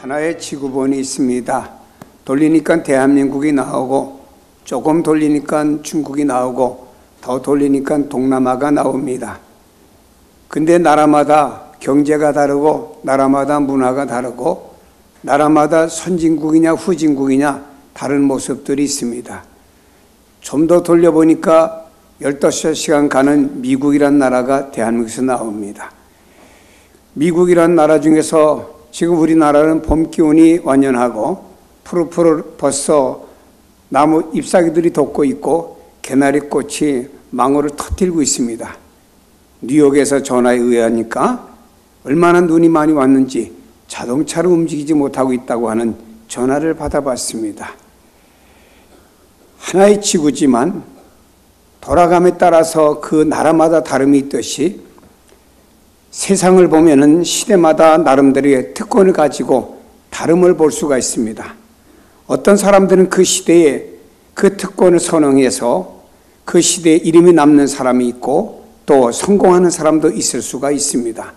하나의 지구본이 있습니다. 돌리니까 대한민국이 나오고, 조금 돌리니까 중국이 나오고, 더 돌리니까 동남아가 나옵니다. 근데 나라마다 경제가 다르고, 나라마다 문화가 다르고, 나라마다 선진국이냐 후진국이냐 다른 모습들이 있습니다. 좀 더 돌려보니까 15시간 가는 미국이란 나라가 대한민국에서 나옵니다. 미국이란 나라 중에서 지금 우리나라는 봄 기운이 완연하고 푸르푸르 벌써 나무 잎사귀들이 돋고 있고 개나리 꽃이 망울을 터뜨리고 있습니다. 뉴욕에서 전화에 의하니까 얼마나 눈이 많이 왔는지 자동차로 움직이지 못하고 있다고 하는 전화를 받아봤습니다. 하나의 지구지만 돌아감에 따라서 그 나라마다 다름이 있듯이 세상을 보면은 시대마다 나름대로의 특권을 가지고 다름을 볼 수가 있습니다. 어떤 사람들은 그 시대에 그 특권을 선행해서 그 시대에 이름이 남는 사람이 있고 또 성공하는 사람도 있을 수가 있습니다.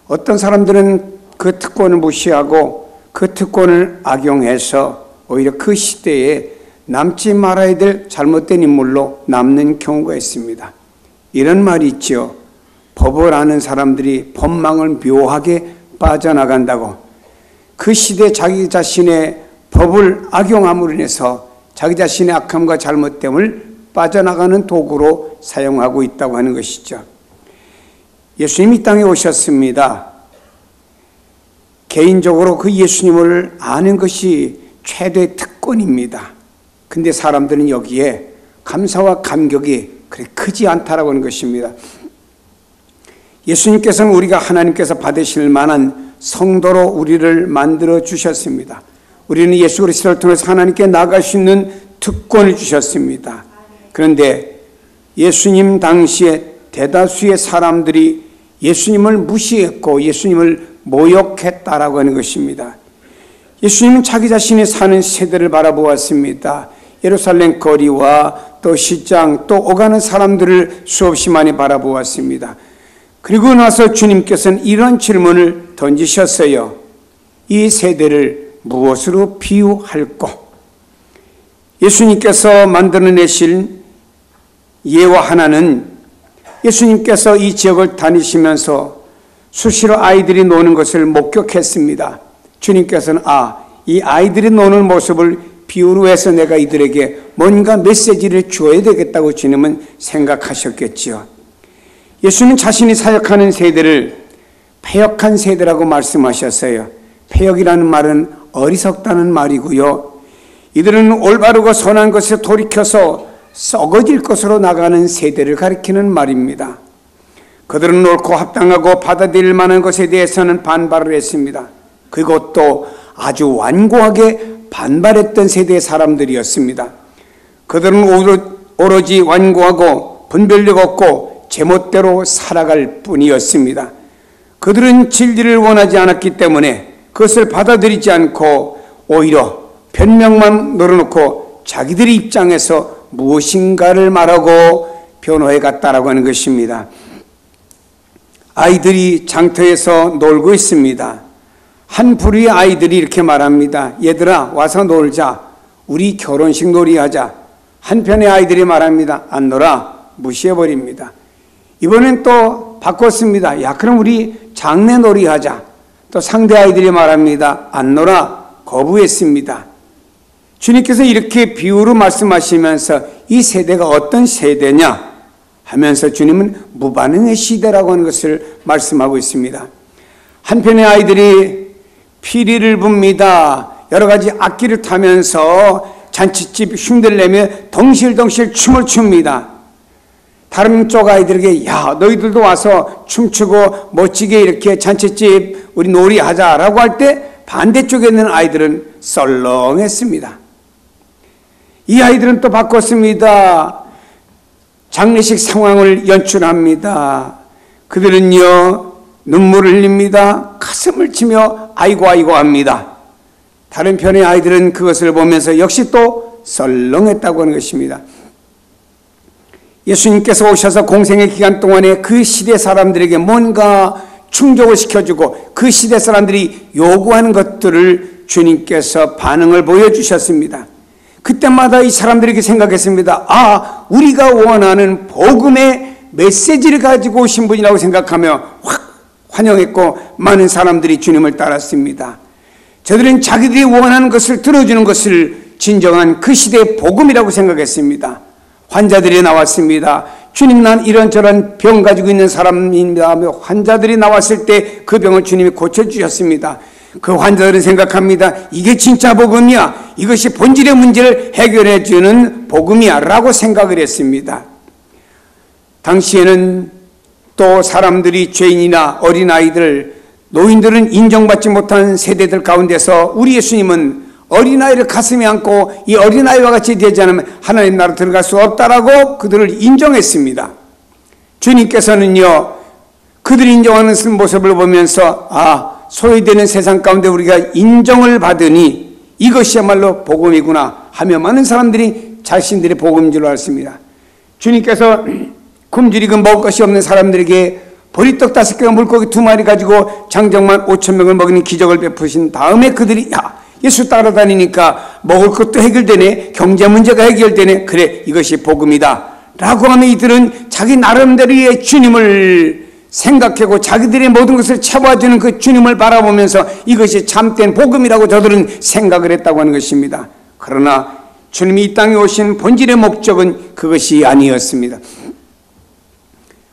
어떤 사람들은 그 특권을 무시하고 그 특권을 악용해서 오히려 그 시대에 남지 말아야 될 잘못된 인물로 남는 경우가 있습니다. 이런 말이 있죠. 법을 아는 사람들이 법망을 묘하게 빠져나간다고. 그 시대 자기 자신의 법을 악용함으로 인해서 자기 자신의 악함과 잘못됨을 빠져나가는 도구로 사용하고 있다고 하는 것이죠. 예수님이 이 땅에 오셨습니다. 개인적으로 그 예수님을 아는 것이 최대의 특권입니다. 근데 사람들은 여기에 감사와 감격이 그렇게 크지 않다라고 하는 것입니다. 예수님께서는 우리가 하나님께서 받으실 만한 성도로 우리를 만들어 주셨습니다. 우리는 예수 그리스도를 통해서 하나님께 나아갈 수 있는 특권을 주셨습니다. 그런데 예수님 당시에 대다수의 사람들이 예수님을 무시했고 예수님을 모욕했다라고 하는 것입니다. 예수님은 자기 자신이 사는 세대를 바라보았습니다. 예루살렘 거리와 또 시장 또 오가는 사람들을 수없이 많이 바라보았습니다. 그리고 나서 주님께서는 이런 질문을 던지셨어요. 이 세대를 무엇으로 비유할꼬? 예수님께서 만들어내신 예화 하나는 예수님께서 이 지역을 다니시면서 수시로 아이들이 노는 것을 목격했습니다. 주님께서는 이 아이들이 노는 모습을 비유로 해서 내가 이들에게 뭔가 메시지를 줘야 되겠다고 주님은 생각하셨겠지요. 예수는 자신이 사역하는 세대를 패역한 세대라고 말씀하셨어요. 패역이라는 말은 어리석다는 말이고요. 이들은 올바르고 선한 것에 돌이켜서 썩어질 것으로 나가는 세대를 가리키는 말입니다. 그들은 옳고 합당하고 받아들일 만한 것에 대해서는 반발을 했습니다. 그리고 또 아주 완고하게 반발했던 세대의 사람들이었습니다. 그들은 오로지 완고하고 분별력 없고 제멋대로 살아갈 뿐이었습니다. 그들은 진리를 원하지 않았기 때문에 그것을 받아들이지 않고 오히려 변명만 늘어놓고 자기들의 입장에서 무엇인가를 말하고 변호해 갔다라고 하는 것입니다. 아이들이 장터에서 놀고 있습니다. 한 부류의 아이들이 이렇게 말합니다. 얘들아 와서 놀자. 우리 결혼식 놀이하자. 한편의 아이들이 말합니다. 안 놀아. 무시해버립니다. 이번엔 또 바꿨습니다. 야 그럼 우리 장례 놀이하자. 또 상대 아이들이 말합니다. 안 놀아. 거부했습니다. 주님께서 이렇게 비유로 말씀하시면서 이 세대가 어떤 세대냐 하면서 주님은 무반응의 시대라고 하는 것을 말씀하고 있습니다. 한편의 아이들이 피리를 붑니다. 여러 가지 악기를 타면서 잔치집 흉내를 내며 덩실덩실 춤을 춥니다. 다른 쪽 아이들에게 야 너희들도 와서 춤추고 멋지게 이렇게 잔치집 우리 놀이하자라고 할 때 반대쪽에 있는 아이들은 썰렁했습니다. 이 아이들은 또 바꿨습니다. 장례식 상황을 연출합니다. 그들은요 눈물을 흘립니다. 가슴을 치며 아이고 아이고 합니다. 다른 편의 아이들은 그것을 보면서 역시 또 썰렁했다고 하는 것입니다. 예수님께서 오셔서 공생의 기간 동안에 그 시대 사람들에게 뭔가 충족을 시켜주고 그 시대 사람들이 요구하는 것들을 주님께서 반응을 보여주셨습니다. 그때마다 이 사람들에게 생각했습니다. 아, 우리가 원하는 복음의 메시지를 가지고 오신 분이라고 생각하며 확 환영했고 많은 사람들이 주님을 따랐습니다. 저들은 자기들이 원하는 것을 들어주는 것을 진정한 그 시대의 복음이라고 생각했습니다. 환자들이 나왔습니다. 주님, 난 이런저런 병 가지고 있는 사람입니다 하며 환자들이 나왔을 때 그 병을 주님이 고쳐주셨습니다. 그 환자들은 생각합니다. 이게 진짜 복음이야. 이것이 본질의 문제를 해결해 주는 복음이야 라고 생각을 했습니다. 당시에는 또 사람들이 죄인이나 어린아이들, 노인들은 인정받지 못한 세대들 가운데서 우리 예수님은 어린아이를 가슴에 안고 이 어린아이와 같이 되지 않으면 하나님 나라 들어갈 수 없다라고 그들을 인정했습니다. 주님께서는요, 그들이 인정하는 모습을 보면서 소외되는 세상 가운데 우리가 인정을 받으니 이것이야말로 복음이구나 하며 많은 사람들이 자신들의 복음인 줄 알았습니다. 주님께서 굶주리고 먹을 것이 없는 사람들에게 보리떡 5개와 물고기 2마리 가지고 장정만 5,000명을 먹이는 기적을 베푸신 다음에 그들이 예수 따라다니니까 먹을 것도 해결되네, 경제 문제가 해결되네, 그래 이것이 복음이다 라고 하면 이들은 자기 나름대로의 주님을 생각하고 자기들의 모든 것을 채워주는 그 주님을 바라보면서 이것이 참된 복음이라고 저들은 생각을 했다고 하는 것입니다. 그러나 주님이 이 땅에 오신 본질의 목적은 그것이 아니었습니다.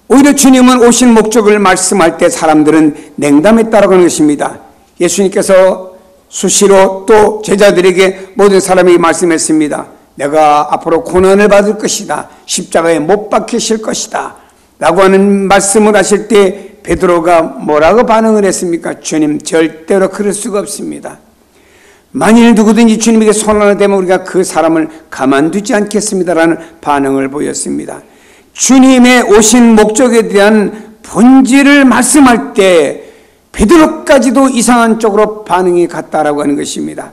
오히려 주님은 오신 목적을 말씀할 때 사람들은 냉담했다고 하는 것입니다. 예수님께서 수시로 또 제자들에게 모든 사람이 말씀했습니다. 내가 앞으로 고난을 받을 것이다. 십자가에 못 박히실 것이다 라고 하는 말씀을 하실 때 베드로가 뭐라고 반응을 했습니까? 주님, 절대로 그럴 수가 없습니다. 만일 누구든지 주님에게 손 하나 대면 우리가 그 사람을 가만두지 않겠습니다라는 반응을 보였습니다. 주님의 오신 목적에 대한 본질을 말씀할 때 베드로까지도 이상한 쪽으로 반응이 갔다라고 하는 것입니다.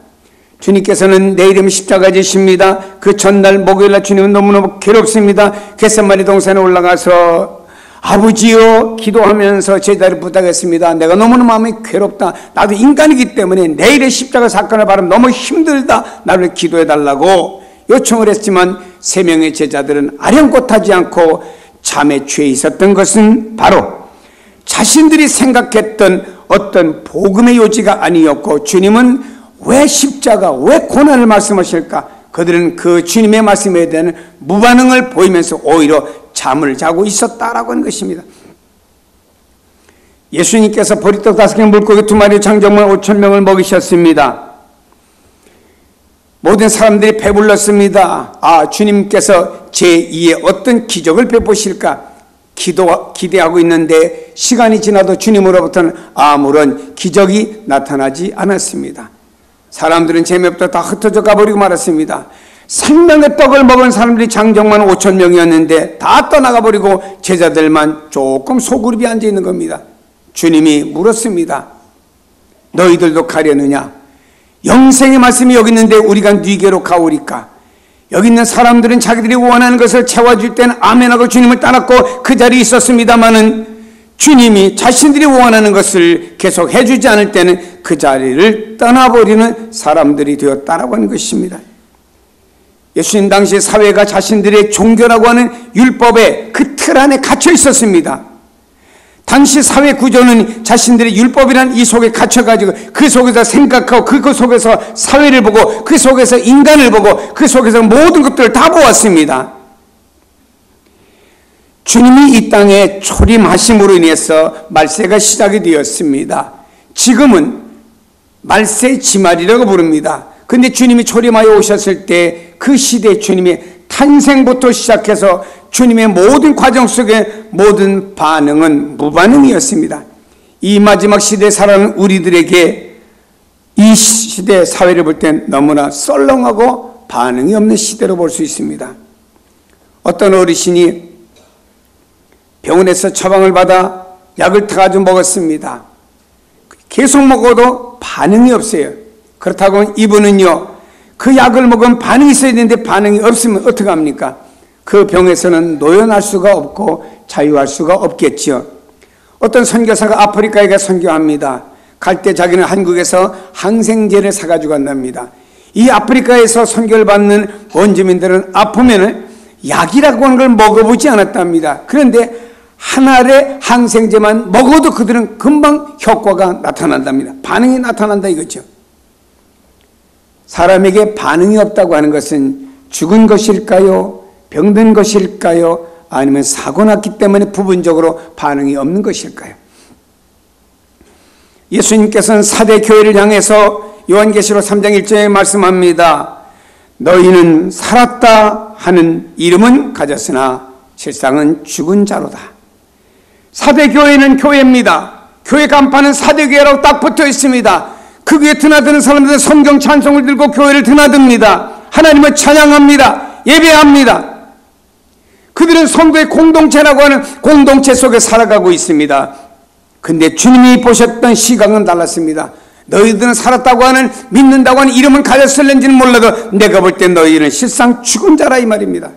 주님께서는 내일이면 십자가 지십니다. 그 전날 목요일날 주님은 너무너무 괴롭습니다. 겟세마네 동산에 올라가서 아버지여 기도하면서 제자를 부탁했습니다. 내가 너무나 마음이 괴롭다. 나도 인간이기 때문에 내일의 십자가 사건을 바라면 너무 힘들다. 나를 기도해달라고 요청을 했지만 3명의 제자들은 아령곳하지 않고 잠에 취해 있었던 것은 바로 자신들이 생각했던 어떤 복음의 요지가 아니었고 주님은 왜 십자가, 왜 고난을 말씀하실까? 그들은 그 주님의 말씀에 대한 무반응을 보이면서 오히려 잠을 자고 있었다라고 하는 것입니다. 예수님께서 보리떡 5개, 물고기 2마리, 장정만 5,000명을 먹이셨습니다. 모든 사람들이 배불렀습니다. 주님께서 제2의 어떤 기적을 베푸실까 기대하고 있는데 시간이 지나도 주님으로부터는 아무런 기적이 나타나지 않았습니다. 사람들은 재미없다 다 흩어져 가버리고 말았습니다. 생명의 떡을 먹은 사람들이 장정만 5,000명이었는데 다 떠나가버리고 제자들만 조금 소그룹이 앉아있는 겁니다. 주님이 물었습니다. 너희들도 가려느냐? 영생의 말씀이 여기 있는데 우리가 네게로 가오리까? 여기 있는 사람들은 자기들이 원하는 것을 채워줄 때는 아멘하고 주님을 따랐고 그 자리에 있었습니다마는 주님이 자신들이 원하는 것을 계속 해주지 않을 때는 그 자리를 떠나버리는 사람들이 되었다라고 하는 것입니다. 예수님 당시 사회가 자신들의 종교라고 하는 율법의 그 틀 안에 갇혀 있었습니다. 당시 사회 구조는 자신들의 율법이라는 이 속에 갇혀가지고 그 속에서 생각하고 그 속에서 사회를 보고 그 속에서 인간을 보고 그 속에서 모든 것들을 다 보았습니다. 주님이 이 땅에 초림하심으로 인해서 말세가 시작이 되었습니다. 지금은 말세 지말이라고 부릅니다. 근데 주님이 초림하여 오셨을 때 그 시대에 주님의 탄생부터 시작해서 주님의 모든 과정 속에 모든 반응은 무반응이었습니다. 이 마지막 시대에 살아가는 우리들에게 이 시대 사회를 볼 땐 너무나 썰렁하고 반응이 없는 시대로 볼 수 있습니다. 어떤 어르신이 병원에서 처방을 받아 약을 타가지고 먹었습니다. 계속 먹어도 반응이 없어요. 그렇다고 이분은요, 그 약을 먹으면 반응이 있어야 되는데 반응이 없으면 어떡합니까? 그 병에서는 노연할 수가 없고 자유할 수가 없겠죠. 어떤 선교사가 아프리카에 가 선교합니다. 갈 때 자기는 한국에서 항생제를 사가지고 간답니다. 이 아프리카에서 선교를 받는 원주민들은 아프면 약이라고 하는 걸 먹어보지 않았답니다. 그런데 한 알의 항생제만 먹어도 그들은 금방 효과가 나타난답니다. 반응이 나타난다 이거죠. 사람에게 반응이 없다고 하는 것은 죽은 것일까요? 병든 것일까요? 아니면 사고 났기 때문에 부분적으로 반응이 없는 것일까요? 예수님께서는 사대 교회를 향해서 요한계시록 3장 1절에 말씀합니다. 너희는 살았다 하는 이름은 가졌으나 실상은 죽은 자로다. 사대 교회는 교회입니다. 교회 간판은 사대 교회라고 딱 붙어 있습니다. 그 교회에 드나드는 사람들은 성경 찬송을 들고 교회를 드나듭니다. 하나님을 찬양합니다. 예배합니다. 그들은 성도의 공동체라고 하는 공동체 속에 살아가고 있습니다. 근데 주님이 보셨던 시각은 달랐습니다. 너희들은 살았다고 하는, 믿는다고 하는 이름은 가졌을는지는 몰라도 내가 볼 때 너희는 실상 죽은 자라 이 말입니다.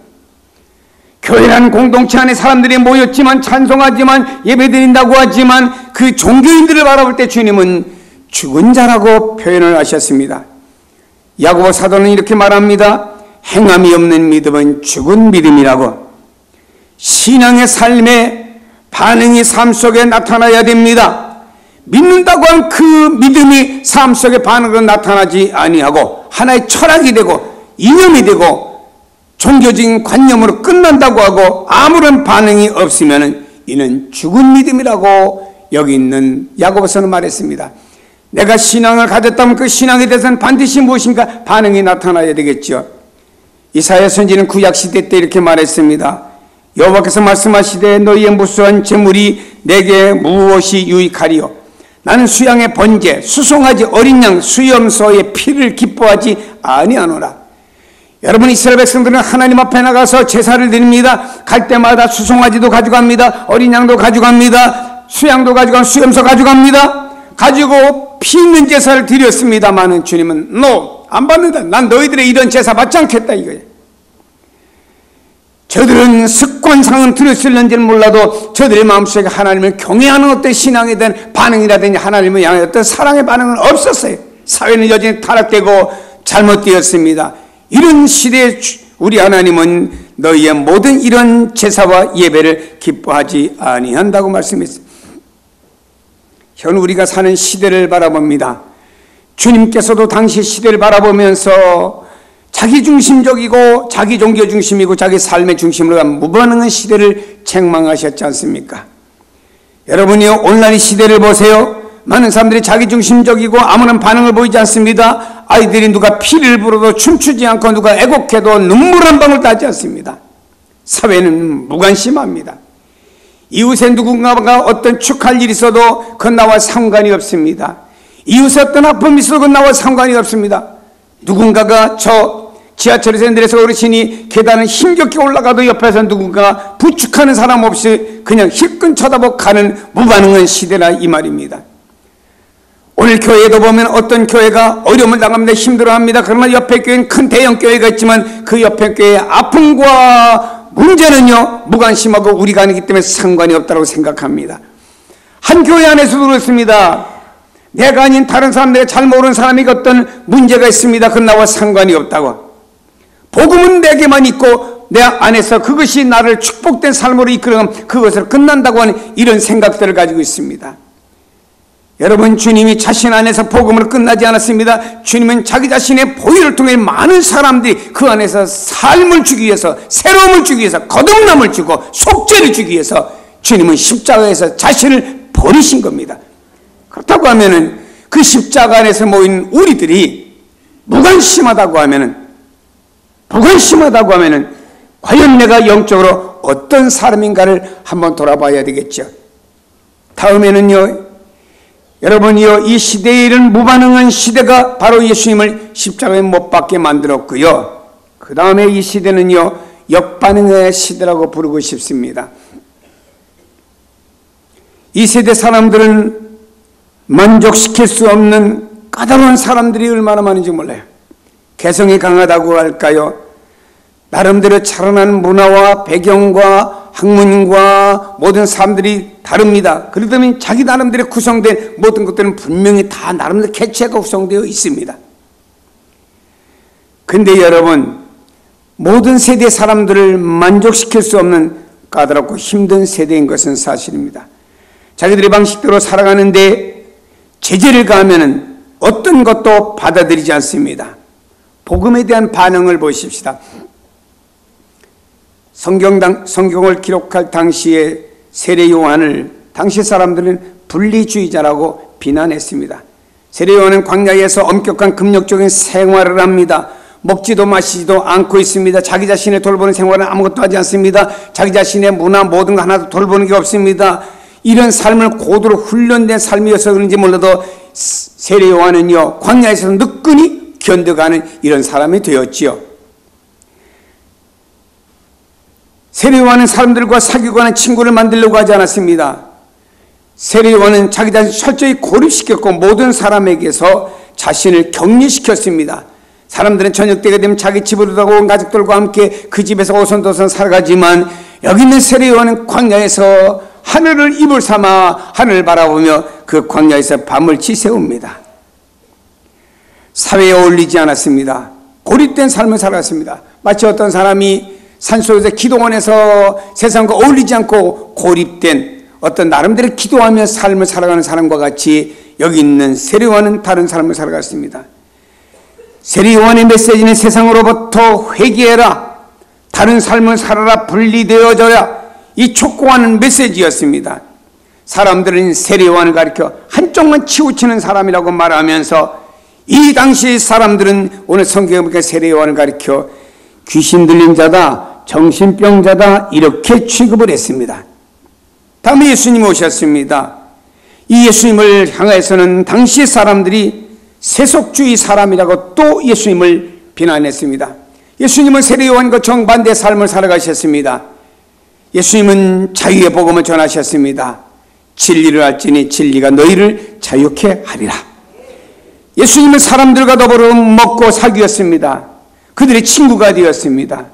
교회라는 공동체 안에 사람들이 모였지만, 찬송하지만, 예배드린다고 하지만 그 종교인들을 바라볼 때 주님은 죽은 자라고 표현을 하셨습니다. 야고보 사도는 이렇게 말합니다. 행함이 없는 믿음은 죽은 믿음이라고. 신앙의 삶에 반응이 삶 속에 나타나야 됩니다. 믿는다고 한 그 믿음이 삶 속에 반응으로 나타나지 아니하고 하나의 철학이 되고 이념이 되고 종교적인 관념으로 끝난다고 하고 아무런 반응이 없으면 이는 죽은 믿음이라고 여기 있는 야고보서는 말했습니다. 내가 신앙을 가졌다면 그 신앙에 대해서는 반드시 무엇인가 반응이 나타나야 되겠죠. 이사야 선지는 구약시대 때 이렇게 말했습니다. 여호와께서 말씀하시되 너희의 무수한 재물이 내게 무엇이 유익하리요. 나는 수양의 번제, 수송아지 어린 양, 수염소의 피를 기뻐하지 아니하노라. 여러분, 이스라엘 백성들은 하나님 앞에 나가서 제사를 드립니다. 갈 때마다 수송아지도 가져갑니다. 어린 양도 가져갑니다. 수양도 가져가고 수염소 가져갑니다. 가지고 피 있는 제사를 드렸습니다마는 주님은 No, 안 받는다. 난 너희들의 이런 제사 받지 않겠다 이거예요. 저들은 습관상은 들었을는지는 몰라도 저들의 마음속에 하나님을 경외하는 어떤 신앙에 대한 반응이라든지 하나님을 향한 어떤 사랑의 반응은 없었어요. 사회는 여전히 타락되고 잘못되었습니다. 이런 시대에 우리 하나님은 너희의 모든 이런 제사와 예배를 기뻐하지 아니한다고 말씀했습니다. 현 우리가 사는 시대를 바라봅니다. 주님께서도 당시 시대를 바라보면서 자기중심적이고 자기 종교 중심이고 자기 삶의 중심으로 간 무반응한 시대를 책망하셨지 않습니까? 여러분이 온라인 시대를 보세요. 많은 사람들이 자기중심적이고 아무런 반응을 보이지 않습니다. 아이들이 누가 피를 불어도 춤추지 않고 누가 애곡해도 눈물 한 방울 나지 않습니다. 사회는 무관심합니다. 이웃에 누군가가 어떤 축할 일이 있어도 그건 나와 상관이 없습니다. 이웃에 어떤 아픔이 있어도 그건 나와 상관이 없습니다. 누군가가 저 지하철에서 내려서 어르신이 계단을 힘겹게 올라가도 옆에서 누군가 부축하는 사람 없이 그냥 힐끔 쳐다보고 가는 무반응한 시대라 이 말입니다. 오늘 교회도 보면 어떤 교회가 어려움을 당합니다. 힘들어합니다. 그러나 옆에 교회는 큰 대형 교회가 있지만 그 옆에 교회의 아픔과 문제는요 무관심하고 우리가 아니기 때문에 상관이 없다고 생각합니다. 한 교회 안에서도 그렇습니다. 내가 아닌 다른 사람, 내가 잘 모르는 사람이 어떤 문제가 있습니다. 그건 나와 상관이 없다고. 복음은 내게만 있고 내 안에서 그것이 나를 축복된 삶으로 이끌어가면 그것으로 끝난다고 하는 이런 생각들을 가지고 있습니다. 여러분, 주님이 자신 안에서 복음으로 끝나지 않았습니다. 주님은 자기 자신의 보혈을 통해 많은 사람들이 그 안에서 삶을 주기 위해서, 새로움을 주기 위해서, 거듭남을 주고 속죄를 주기 위해서 주님은 십자가에서 자신을 버리신 겁니다. 그렇다고 하면은 그 십자가 안에서 모인 우리들이 무관심하다고 하면은 과연 내가 영적으로 어떤 사람인가를 한번 돌아봐야 되겠죠. 다음에는요, 여러분이요, 이 시대에 이른 무반응한 시대가 바로 예수님을 십자가에 못 박게 만들었고요. 그 다음에 이 시대는요, 역반응의 시대라고 부르고 싶습니다. 이 세대 사람들은 만족시킬 수 없는 까다로운 사람들이 얼마나 많은지 몰라요. 개성이 강하다고 할까요? 나름대로 자라난 문화와 배경과 학문과 모든 사람들이 다릅니다. 그러다 자기 나름대로 구성된 모든 것들은 분명히 다 나름대로 개체가 구성되어 있습니다. 근데 여러분, 모든 세대 사람들을 만족시킬 수 없는 까다롭고 힘든 세대인 것은 사실입니다. 자기들의 방식대로 살아가는데 제재를 가하면 어떤 것도 받아들이지 않습니다. 복음에 대한 반응을 보십시다. 성경을 기록할 당시에 세례 요한을 당시 사람들은 분리주의자라고 비난했습니다. 세례 요한은 광야에서 엄격한 금욕적인 생활을 합니다. 먹지도 마시지도 않고 있습니다. 자기 자신의 돌보는 생활은 아무것도 하지 않습니다. 자기 자신의 문화 모든 거 하나도 돌보는 게 없습니다. 이런 삶을 고도로 훈련된 삶이어서 그런지 몰라도 세례 요한은요, 광야에서 느끈히 견뎌가는 이런 사람이 되었지요. 세례 요한은 사람들과 사귀고 하는 친구를 만들려고 하지 않았습니다. 세례 요한은 자기 자신을 철저히 고립시켰고 모든 사람에게서 자신을 격리시켰습니다. 사람들은 저녁 때가 되면 자기 집으로 가고 온 가족들과 함께 그 집에서 오손도손 살아가지만 여기 있는 세례 요한은 광야에서 하늘을 이불 삼아 하늘을 바라보며 그 광야에서 밤을 지새웁니다. 사회에 어울리지 않았습니다. 고립된 삶을 살았습니다. 마치 어떤 사람이 산속에서 기도원에서 세상과 어울리지 않고 고립된 어떤 나름대로 기도하며 삶을 살아가는 사람과 같이 여기 있는 세례 요한은 다른 삶을 살아갔습니다. 세례 요한의 메시지는 세상으로부터 회개해라, 다른 삶을 살아라, 분리되어져라, 이 촉구하는 메시지였습니다. 사람들은 세례 요한을 가리켜 한쪽만 치우치는 사람이라고 말하면서 이 당시 사람들은 오늘 성경에 보니까 세례 요한을 가리켜 귀신 들린 자다, 정신병자다 이렇게 취급을 했습니다. 다음에 예수님이 오셨습니다. 이 예수님을 향해서는 당시 사람들이 세속주의 사람이라고 또 예수님을 비난했습니다. 예수님은 세례 요한과 정반대의 삶을 살아가셨습니다. 예수님은 자유의 복음을 전하셨습니다. 진리를 알지니 진리가 너희를 자유케 하리라. 예수님은 사람들과 더불어 먹고 사귀었습니다. 그들의 친구가 되었습니다.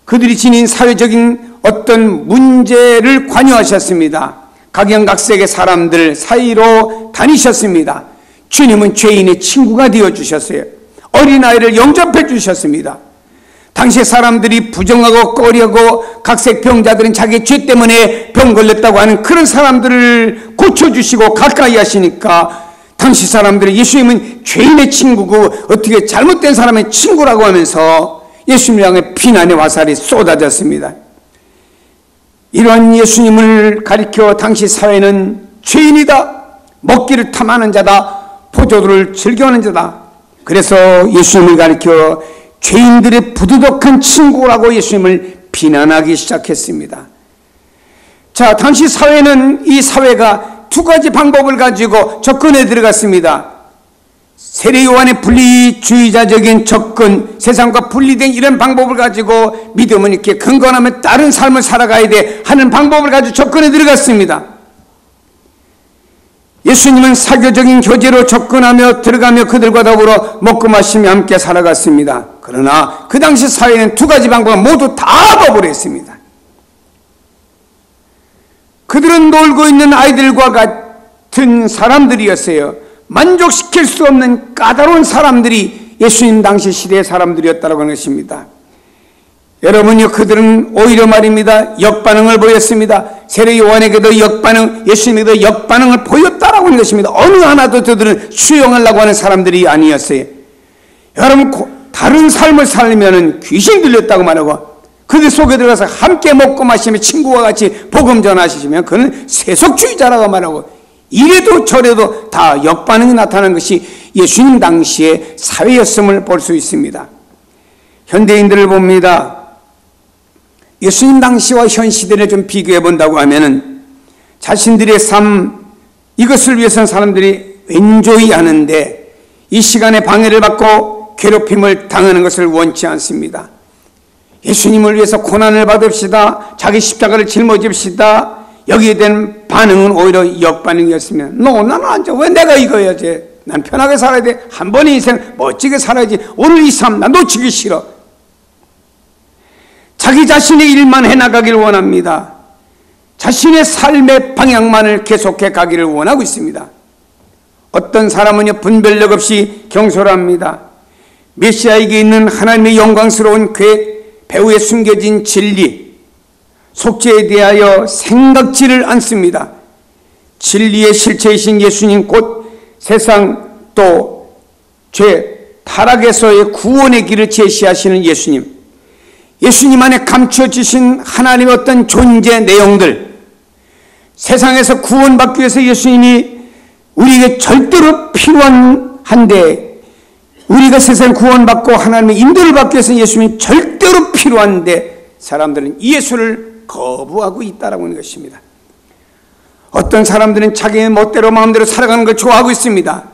그들이 지닌 사회적인 어떤 문제를 관여하셨습니다. 각양각색의 사람들 사이로 다니셨습니다. 주님은 죄인의 친구가 되어주셨어요. 어린아이를 영접해 주셨습니다. 당시 사람들이 부정하고 꺼리하고 각색 병자들은 자기 죄 때문에 병 걸렸다고 하는 그런 사람들을 고쳐주시고 가까이 하시니까 당시 사람들이 예수님은 죄인의 친구고 어떻게 잘못된 사람의 친구라고 하면서 예수님을 향해 비난의 화살이 쏟아졌습니다. 이러한 예수님을 가리켜 당시 사회는 죄인이다, 먹기를 탐하는 자다, 포도주를 즐겨하는 자다. 그래서 예수님을 가리켜 죄인들의 부도덕한 친구라고 예수님을 비난하기 시작했습니다. 자, 당시 사회는 이 사회가 두 가지 방법을 가지고 접근에 들어갔습니다. 세례 요한의 분리주의자적인 접근, 세상과 분리된 이런 방법을 가지고 믿음은 이렇게 근거하면 다른 삶을 살아가야 돼 하는 방법을 가지고 접근에 들어갔습니다. 예수님은 사교적인 교제로 접근하며 들어가며 그들과 더불어 먹고 마시며 함께 살아갔습니다. 그러나 그 당시 사회는 두 가지 방법을 모두 다 버버렸습니다. 그들은 놀고 있는 아이들과 같은 사람들이었어요. 만족시킬 수 없는 까다로운 사람들이 예수님 당시 시대의 사람들이었다고 하는 것입니다. 여러분요, 그들은 오히려 말입니다, 역반응을 보였습니다. 세례 요한에게도 역반응, 예수님에게도 역반응을 보였다라고 하는 것입니다. 어느 하나도 저들은 수용하려고 하는 사람들이 아니었어요. 여러분, 다른 삶을 살면 귀신 들렸다고 말하고 그들 속에 들어가서 함께 먹고 마시며 친구와 같이 복음 전하시면 그는 세속주의자라고 말하고 이래도 저래도 다 역반응이 나타나는 것이 예수님 당시의 사회였음을 볼 수 있습니다. 현대인들을 봅니다. 예수님 당시와 현 시대를 좀 비교해 본다고 하면은 자신들의 삶, 이것을 위해서는 사람들이 엔조이 하는데 이 시간에 방해를 받고 괴롭힘을 당하는 것을 원치 않습니다. 예수님을 위해서 고난을 받읍시다, 자기 십자가를 짊어집시다. 여기에 대한 반응은 오히려 역반응이었으면, 나는 앉아, 왜 내가 이거 해야지, 난 편하게 살아야 돼, 한 번의 인생 멋지게 살아야지, 오늘 이 삶 난 놓치기 싫어. 자기 자신의 일만 해나가기를 원합니다. 자신의 삶의 방향만을 계속해 가기를 원하고 있습니다. 어떤 사람은요, 분별력 없이 경솔합니다. 메시아에게 있는 하나님의 영광스러운 계획, 배후에 숨겨진 진리, 속죄에 대하여 생각지를 않습니다. 진리의 실체이신 예수님, 곧 세상 또 죄 타락에서의 구원의 길을 제시하시는 예수님 안에 감춰지신 하나님의 어떤 존재 내용들, 세상에서 구원받기 위해서 예수님이 우리에게 절대로 필요한데, 우리가 세상 구원받고 하나님의 인도를 받기 위해서 예수님이 절대로 필요한데 사람들은 이 예수를 거부하고 있다라고 하는 것입니다. 어떤 사람들은 자기의 멋대로 마음대로 살아가는 걸 좋아하고 있습니다.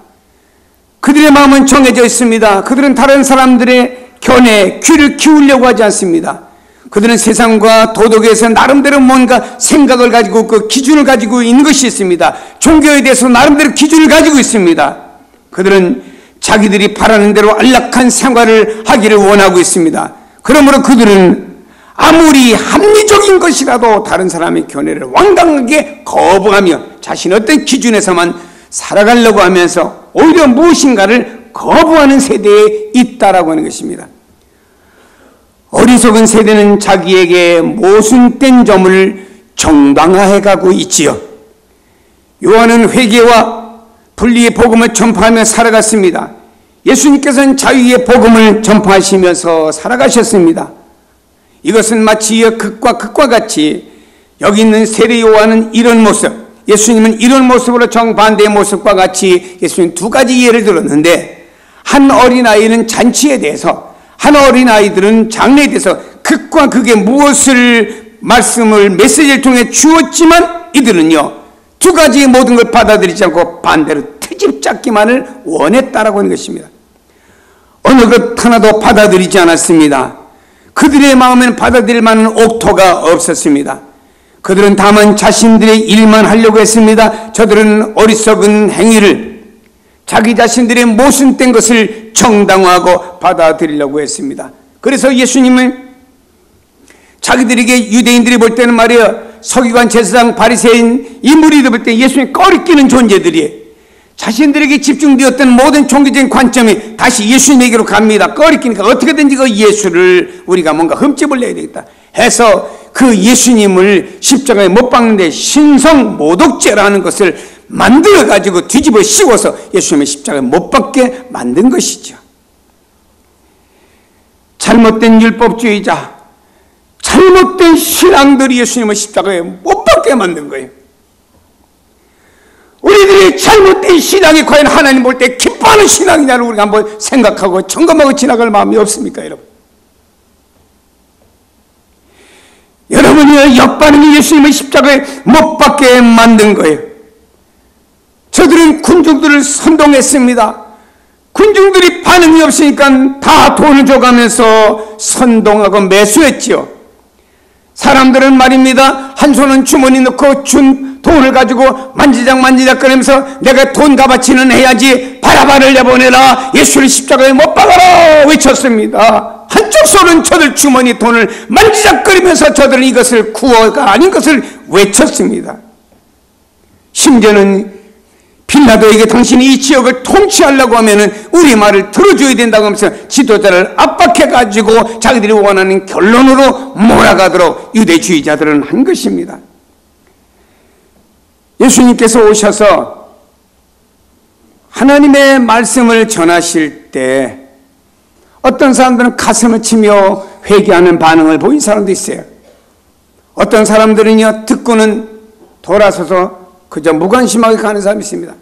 그들의 마음은 정해져 있습니다. 그들은 다른 사람들의 견해에 귀를 기울려고 하지 않습니다. 그들은 세상과 도덕에서 나름대로 뭔가 생각을 가지고 그 기준을 가지고 있는 것이 있습니다. 종교에 대해서 나름대로 기준을 가지고 있습니다. 그들은 자기들이 바라는 대로 안락한 생활을 하기를 원하고 있습니다. 그러므로 그들은 아무리 합리적인 것이라도 다른 사람의 견해를 완강하게 거부하며 자신의 어떤 기준에서만 살아가려고 하면서 오히려 무엇인가를 거부하는 세대에 있다라고 하는 것입니다. 어리석은 세대는 자기에게 모순된 점을 정당화해 가고 있지요. 요한은 회개와 분리의 복음을 전파하며 살아갔습니다. 예수님께서는 자유의 복음을 전파하시면서 살아가셨습니다. 이것은 마치 극과 극과 같이 여기 있는 세례 요한은 이런 모습, 예수님은 이런 모습으로 정반대의 모습과 같이 예수님 두 가지 예를 들었는데, 한 어린아이는 잔치에 대해서, 한 어린아이들은 장례에 대해서 극과 극의 무엇을 말씀을 메시지를 통해 주었지만 이들은요 두 가지의 모든 걸 받아들이지 않고 반대로 트집 잡기만을 원했다라고 하는 것입니다. 어느 것 하나도 받아들이지 않았습니다. 그들의 마음에는 받아들일 만한 옥토가 없었습니다. 그들은 다만 자신들의 일만 하려고 했습니다. 저들은 어리석은 행위를, 자기 자신들의 모순된 것을 정당화하고 받아들이려고 했습니다. 그래서 예수님은 자기들에게, 유대인들이 볼 때는 말이에요, 서기관, 제사장, 바리새인 이 무리들 볼 때 예수님이 꺼리끼는 존재들이에요. 자신들에게 집중되었던 모든 종교적인 관점이 다시 예수님에게로 갑니다. 꺼리끼니까 어떻게든지 그 예수를 우리가 뭔가 흠집을 내야 되겠다 해서 그 예수님을 십자가에 못 박는데 신성 모독죄라는 것을 만들어 가지고 뒤집어 씌워서 예수님의 십자가에 못 박게 만든 것이죠. 잘못된 율법주의자, 잘못된 신앙들이 예수님을 십자가에 못 박게 만든 거예요. 우리들의 잘못된 신앙이 과연 하나님 볼 때 기뻐하는 신앙이냐를 우리가 한번 생각하고 점검하고 지나갈 마음이 없습니까, 여러분? 여러분이 역반응이 예수님의 십자가에 못 박게 만든 거예요. 저들은 군중들을 선동했습니다. 군중들이 반응이 없으니까 다 돈을 줘가면서 선동하고 매수했지요. 사람들은 말입니다, 한 손은 주머니 넣고 준 돈을 가지고 만지작거리면서 내가 돈 값어치는 해야지, 바라바를 내보내라, 예수를 십자가에 못 박아라 외쳤습니다. 한쪽 손은 저들 주머니 돈을 만지작거리면서 저들은 이것을 구호가 아닌 것을 외쳤습니다. 심지어는 빌라도에게 당신이 이 지역을 통치하려고 하면은 우리 말을 들어줘야 된다고 하면서 지도자를 압박해가지고 자기들이 원하는 결론으로 몰아가도록 유대주의자들은 한 것입니다. 예수님께서 오셔서 하나님의 말씀을 전하실 때 어떤 사람들은 가슴을 치며 회개하는 반응을 보인 사람도 있어요. 어떤 사람들은요, 듣고는 돌아서서 그저 무관심하게 가는 사람이 있습니다.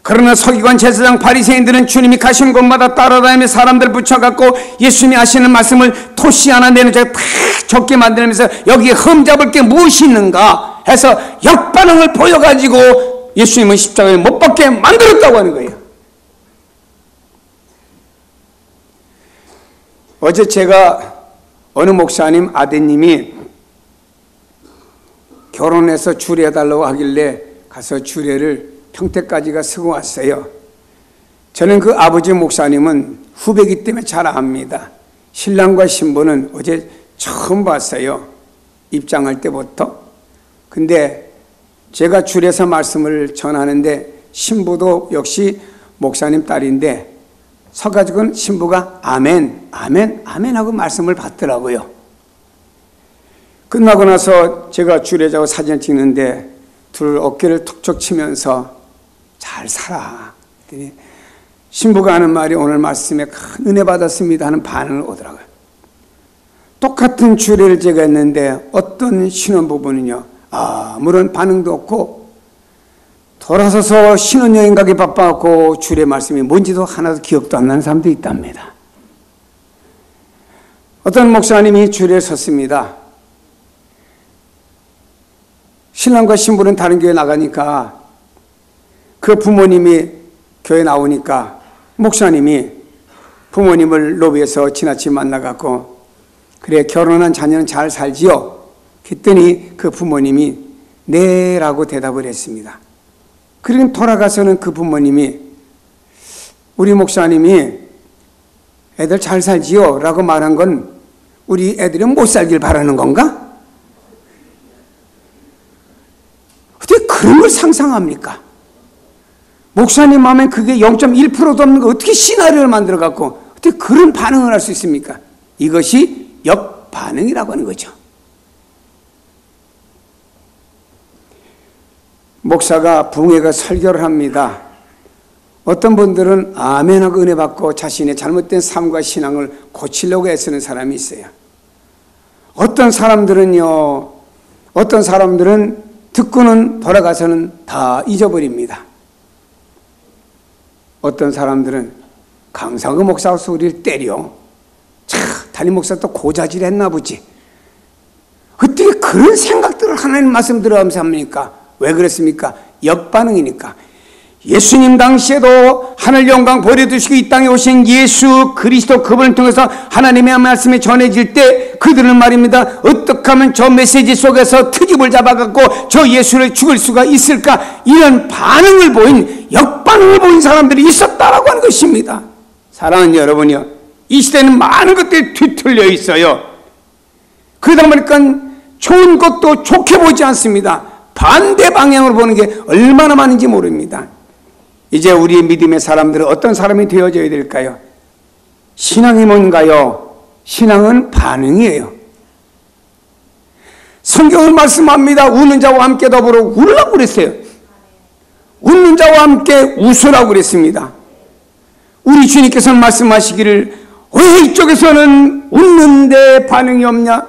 그러나 서기관, 제사장, 바리새인들은 주님이 가신 곳마다 따라다니며 사람들 붙여갖고 예수님이 하시는 말씀을 토시 하나 내는 자가 다 적게 만들면서 여기에 흠잡을 게 무엇이 있는가 해서 역반응을 보여가지고 예수님은 십자가에 못 박게 만들었다고 하는 거예요. 어제 제가 어느 목사님 아드님이 결혼해서 주례해달라고 하길래 가서 주례를 평택까지가 쓰고 왔어요. 저는 그 아버지 목사님은 후배이기 때문에 잘 압니다. 신랑과 신부는 어제 처음 봤어요. 입장할 때부터. 근데 제가 줄에서 말씀을 전하는데 신부도 역시 목사님 딸인데 서가지고는 신부가 아멘, 아멘, 아멘 하고 말씀을 받더라고요. 끝나고 나서 제가 줄에 자고 사진 찍는데 둘 어깨를 툭툭 치면서 잘 살아. 신부가 하는 말이 오늘 말씀에 큰 은혜 받았습니다 하는 반응을 오더라고요. 똑같은 주례를 제가 했는데 어떤 신혼부부는요 아무런 반응도 없고 돌아서서 신혼여행 가기 바빠갖고 주례 말씀이 뭔지도 하나도 기억도 안 나는 사람도 있답니다. 어떤 목사님이 주례에 섰습니다. 신랑과 신부는 다른 교회 나가니까 그 부모님이 교회 나오니까 목사님이 부모님을 로비에서 지나치 만나갖고 그래 결혼한 자녀는 잘 살지요? 그랬더니 그 부모님이 네 라고 대답을 했습니다. 그리고 돌아가서는 그 부모님이 우리 목사님이 애들 잘 살지요? 라고 말한 건 우리 애들이 못 살길 바라는 건가? 어떻게 그런 걸 상상합니까? 목사님 마음에 그게 0.1%도 없는 거 어떻게 시나리오를 만들어 갖고 어떻게 그런 반응을 할 수 있습니까? 이것이 역반응이라고 하는 거죠. 목사가 붕괴가 설교를 합니다. 어떤 분들은 아멘하고 은혜 받고 자신의 잘못된 삶과 신앙을 고치려고 애쓰는 사람이 있어요. 어떤 사람들은 듣고는 돌아가서는 다 잊어버립니다. 어떤 사람들은 강사그 목사 소리를 때려. 담임 목사 또 고자질 했나 보지. 어떻게 그런 생각들을 하나님 말씀 들어가면서 합니까? 왜 그랬습니까? 역반응이니까. 예수님 당시에도 하늘 영광 버려두시고 이 땅에 오신 예수 그리스도 그분을 통해서 하나님의 말씀이 전해질 때 그들은 말입니다. 어떻게 하면 저 메시지 속에서 트집을 잡아갖고 저 예수를 죽일 수가 있을까? 이런 반응을 보인 역반응을 보인 사람들이 있었다라고 하는 것입니다. 사랑하는 여러분이요, 이 시대는 많은 것들이 뒤틀려 있어요. 그러다 보니까 좋은 것도 좋게 보지 않습니다. 반대 방향으로 보는 게 얼마나 많은지 모릅니다. 이제 우리 믿음의 사람들은 어떤 사람이 되어져야 될까요? 신앙이 뭔가요? 신앙은 반응이에요. 성경은 말씀합니다. 우는 자와 함께 더불어 울라고 그랬어요. 웃는 자와 함께 웃으라고 그랬습니다. 우리 주님께서는 말씀하시기를 왜 이쪽에서는 웃는데 반응이 없냐?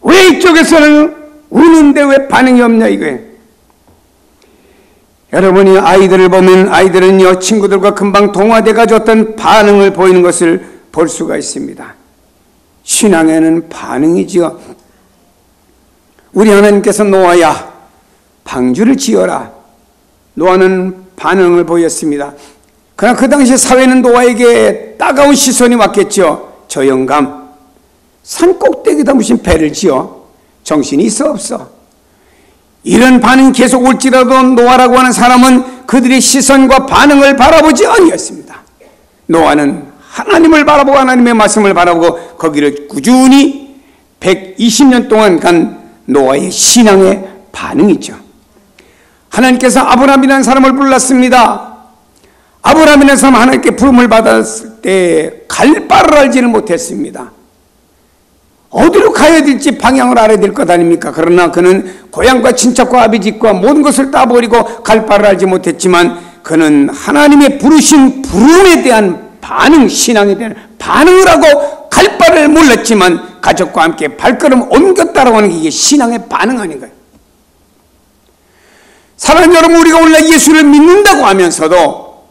왜 이쪽에서는 우는데 왜 반응이 없냐 이거예요. 여러분이 아이들을 보면 아이들은요 친구들과 금방 동화돼가지고 어떤 반응을 보이는 것을 볼 수가 있습니다. 신앙에는 반응이지요. 우리 하나님께서 노아야 방주를 지어라. 노아는 반응을 보였습니다. 그러나 그 당시 사회는 노아에게 따가운 시선이 왔겠죠. 저 영감 산 꼭대기에다 무슨 배를 지어? 정신이 있어 없어? 이런 반응이 계속 올지라도 노아라고 하는 사람은 그들의 시선과 반응을 바라보지 아니했습니다. 노아는 하나님을 바라보고 하나님의 말씀을 바라보고 거기를 꾸준히 120년 동안 간 노아의 신앙의 반응이죠. 하나님께서 아브라함이라는 사람을 불렀습니다. 아브라함이라는 사람 하나님께 부름을 받았을 때 갈 바를 알지는 못했습니다. 어디로 가야 될지 방향을 알아야 될 것 아닙니까? 그러나 그는 고향과 친척과 아비집과 모든 것을 다 버리고 갈 바를 알지 못했지만 그는 하나님의 부르신 부름에 대한 반응, 신앙에 대한 반응을 하고 갈 바를 몰랐지만 가족과 함께 발걸음 옮겼다라고 하는 게 이게 신앙의 반응 아닌가요? 사랑하는 여러분, 우리가 오늘날 예수를 믿는다고 하면서도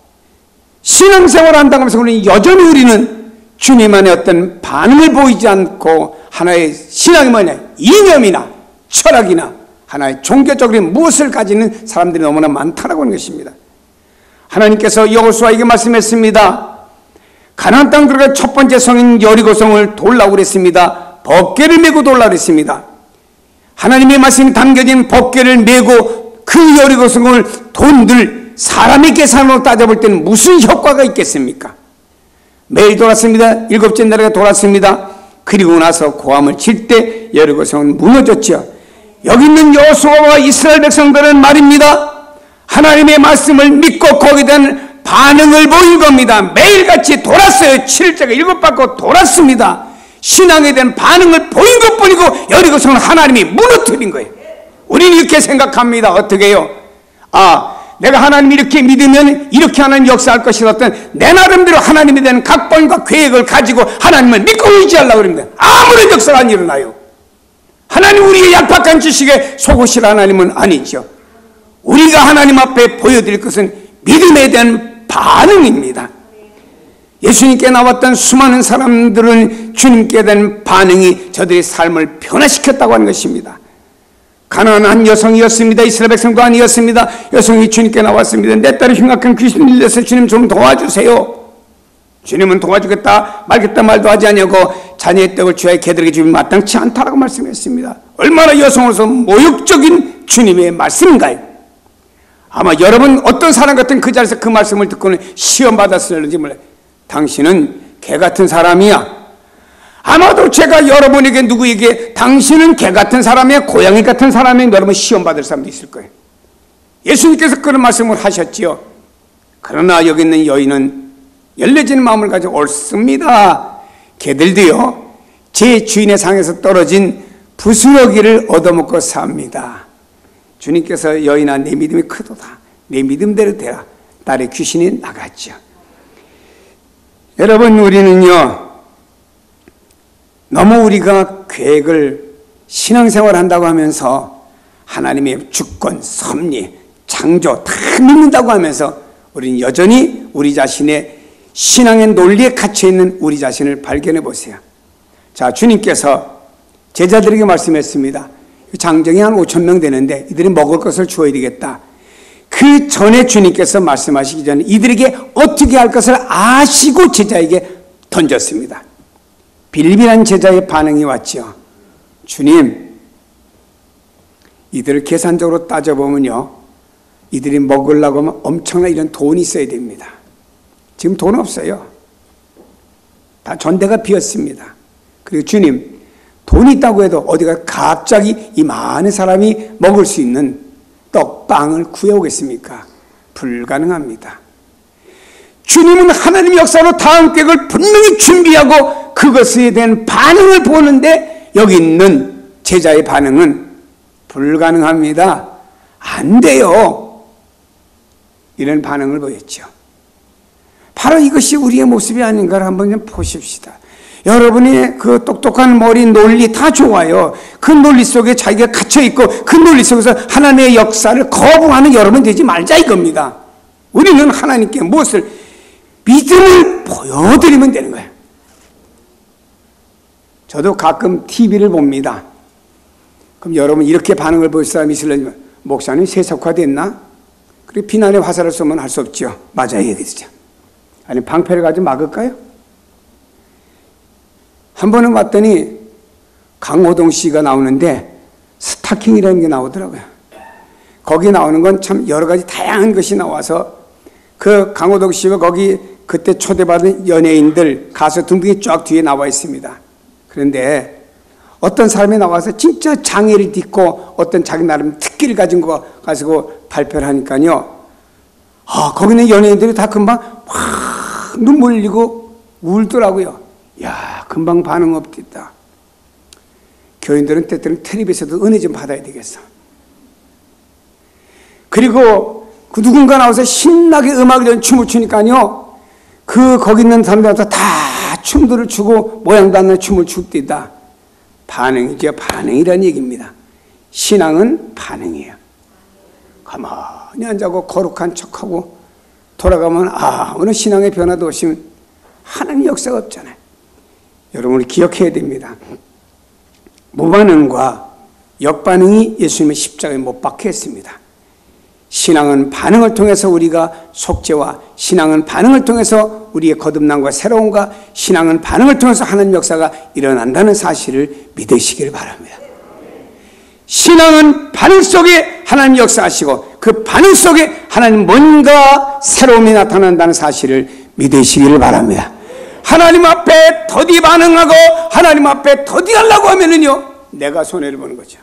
신앙생활을 한다고 하면서 우리는 여전히 우리는 주님 안에 어떤 반응을 보이지 않고 하나의 신앙이 뭐냐? 이념이나 철학이나 하나의 종교적인 무엇을 가지는 사람들이 너무나 많다라고 하는 것입니다. 하나님께서 여호수아에게 말씀했습니다. 가나안 땅 들어가 첫 번째 성인 여리고성을 돌라고 그랬습니다. 법궤를 메고 돌라고 그랬습니다. 하나님의 말씀이 담겨진 법궤를 메고 그 여리고성을 돈들 사람의 계산으로 따져볼 때는 무슨 효과가 있겠습니까? 매일 돌았습니다. 7째 날에 돌았습니다. 그리고 나서 고함을 칠 때 여리고성은 무너졌죠. 여기 있는 여호수아와 이스라엘 백성들은 말입니다, 하나님의 말씀을 믿고 거기에 대한 반응을 보인 겁니다. 매일같이 돌았어요. 7일째가 7바퀴 돌았습니다. 신앙에 대한 반응을 보인 것뿐이고 여리고성은 하나님이 무너뜨린 거예요. 우리는 이렇게 생각합니다. 어떻게 해요? 내가 하나님 이렇게 믿으면 이렇게 하나님 역사할 것이다. 어떤 내 나름대로 하나님에 대한 각본과 계획을 가지고 하나님을 믿고 의지하려고 합니다. 아무런 역사가 안 일어나요. 하나님 우리의 약박한 지식에 속으실 하나님은 아니죠. 우리가 하나님 앞에 보여드릴 것은 믿음에 대한 반응입니다. 예수님께 나왔던 수많은 사람들은 주님께 대한 반응이 저들의 삶을 변화시켰다고 하는 것입니다. 가난한 여성이었습니다. 이스라엘 백성도 아니었습니다. 여성이 주님께 나왔습니다. 내 딸이 흉악한 귀신을 들려서 주님 좀 도와주세요. 주님은 도와주겠다 말겠다 말도 하지 아니하고 자녀의 떡을 주야의 개들에게 주면 마땅치 않다라고 말씀했습니다. 얼마나 여성으로서 모욕적인 주님의 말씀인가요? 아마 여러분 어떤 사람 같은 그 자리에서 그 말씀을 듣고는 시험받았을지 몰라요. 당신은 개 같은 사람이야. 아마도 제가 여러분에게 누구에게 당신은 개 같은 사람이야, 고양이 같은 사람이야, 여러분 시험받을 사람도 있을 거예요. 예수님께서 그런 말씀을 하셨지요. 그러나 여기 있는 여인은 열려진 마음을 가지고 옳습니다. 개들도요 제 주인의 상에서 떨어진 부스러기를 얻어먹고 삽니다. 주님께서 여인아 내 믿음이 크도다. 내 믿음대로 되라. 딸의 귀신이 나갔죠. 여러분 우리는요 너무 우리가 계획을 신앙생활 한다고 하면서 하나님의 주권, 섭리, 창조 다 믿는다고 하면서 우리는 여전히 우리 자신의 신앙의 논리에 갇혀있는 우리 자신을 발견해 보세요. 자, 주님께서 제자들에게 말씀했습니다. 장정이 한 5,000명 되는데 이들이 먹을 것을 주어야 되겠다. 그 전에 주님께서 말씀하시기 전에 이들에게 어떻게 할 것을 아시고 제자에게 던졌습니다. 빌빌한 제자의 반응이 왔죠. 주님, 이들을 계산적으로 따져보면요 이들이 먹으려고 하면 엄청난 이런 돈이 있어야 됩니다. 지금 돈 없어요. 다 전대가 비었습니다. 그리고 주님, 돈이 있다고 해도 어디가 갑자기 이 많은 사람이 먹을 수 있는 떡빵을 구해오겠습니까? 불가능합니다. 주님은 하나님의 역사로 다음 계획을 분명히 준비하고 그것에 대한 반응을 보는데 여기 있는 제자의 반응은 불가능합니다. 안 돼요. 이런 반응을 보였죠. 바로 이것이 우리의 모습이 아닌가를 한번 좀 보십시다. 여러분의 그 똑똑한 머리, 논리 다 좋아요. 그 논리 속에 자기가 갇혀있고 그 논리 속에서 하나님의 역사를 거부하는 여러분 되지 말자 이겁니다. 우리는 하나님께 무엇을 믿음을 보여드리면 되는 거예요. 저도 가끔 TV를 봅니다. 그럼 여러분 이렇게 반응을 보일 사람이 있으려면 목사님 세속화됐나? 그리고 비난의 화살을 쏘면 할 수 없죠. 맞아요. 얘기죠. 아니 방패를 가지고 막을까요? 한 번은 봤더니 강호동 씨가 나오는데 스타킹이라는 게 나오더라고요. 거기 나오는 건 참 여러 가지 다양한 것이 나와서 그 강호동 씨가 거기 그때 초대받은 연예인들 가수 등등이 쫙 뒤에 나와 있습니다. 그런데 어떤 사람이 나와서 진짜 장애를 딛고 어떤 자기 나름 특기를 가진 거 가지고 발표를 하니까요. 거기는 연예인들이 다 금방 확 눈물 흘리고 울더라고요. 야, 금방 반응 없겠다. 교인들은 때때는 텔레비에서도 은혜 좀 받아야 되겠어. 그리고 그 누군가 나와서 신나게 음악을 춤을 추니까요. 거기 있는 사람들한테 다 춤들을 추고 모양도 안 나는 춤을 춥디다. 반응이죠. 반응이라는 얘기입니다. 신앙은 반응이에요. 가만히 앉아고 거룩한 척하고 돌아가면 아무런 신앙의 변화도 없으면 하나님 역사가 없잖아요. 여러분이 기억해야 됩니다. 무반응과 역반응이 예수님의 십자가에 못 박혀 했습니다. 신앙은 반응을 통해서 우리가 속죄와 신앙은 반응을 통해서 우리의 거듭남과 새로움과 신앙은 반응을 통해서 하나님 역사가 일어난다는 사실을 믿으시길 바랍니다. 신앙은 반응 속에 하나님 역사하시고 그 반응 속에 하나님 뭔가 새로움이 나타난다는 사실을 믿으시기를 바랍니다. 하나님 앞에 더디 반응하고 하나님 앞에 더디 하려고 하면은요, 내가 손해를 보는 거죠.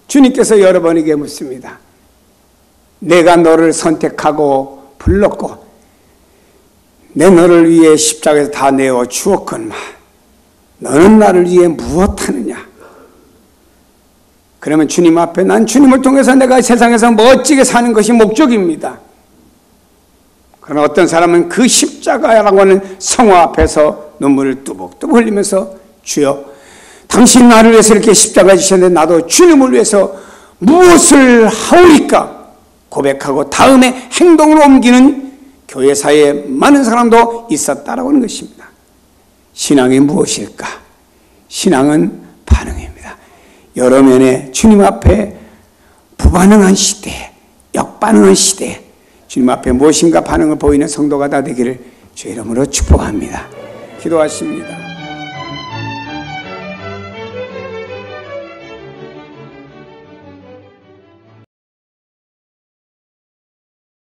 주님께서 여러분에게 묻습니다. 내가 너를 선택하고 불렀고 내 너를 위해 십자가에서 다 내어 주었건만 너는 나를 위해 무엇하느냐? 그러면 주님 앞에 난 주님을 통해서 내가 세상에서 멋지게 사는 것이 목적입니다. 그러나 어떤 사람은 그 십자가라고 하는 성화 앞에서 눈물을 뚜벅뚜벅 흘리면서 주여 당신 나를 위해서 이렇게 십자가 지셨는데 나도 주님을 위해서 무엇을 하오리까 고백하고 다음에 행동으로 옮기는 교회사에 많은 사람도 있었다라고 하는 것입니다. 신앙이 무엇일까? 신앙은 반응입니다. 여러 면에 주님 앞에 부반응한 시대에, 역반응한 시대에 주님 앞에 무엇인가 반응을 보이는 성도가 다 되기를 주의 이름으로 축복합니다. 기도하십니다.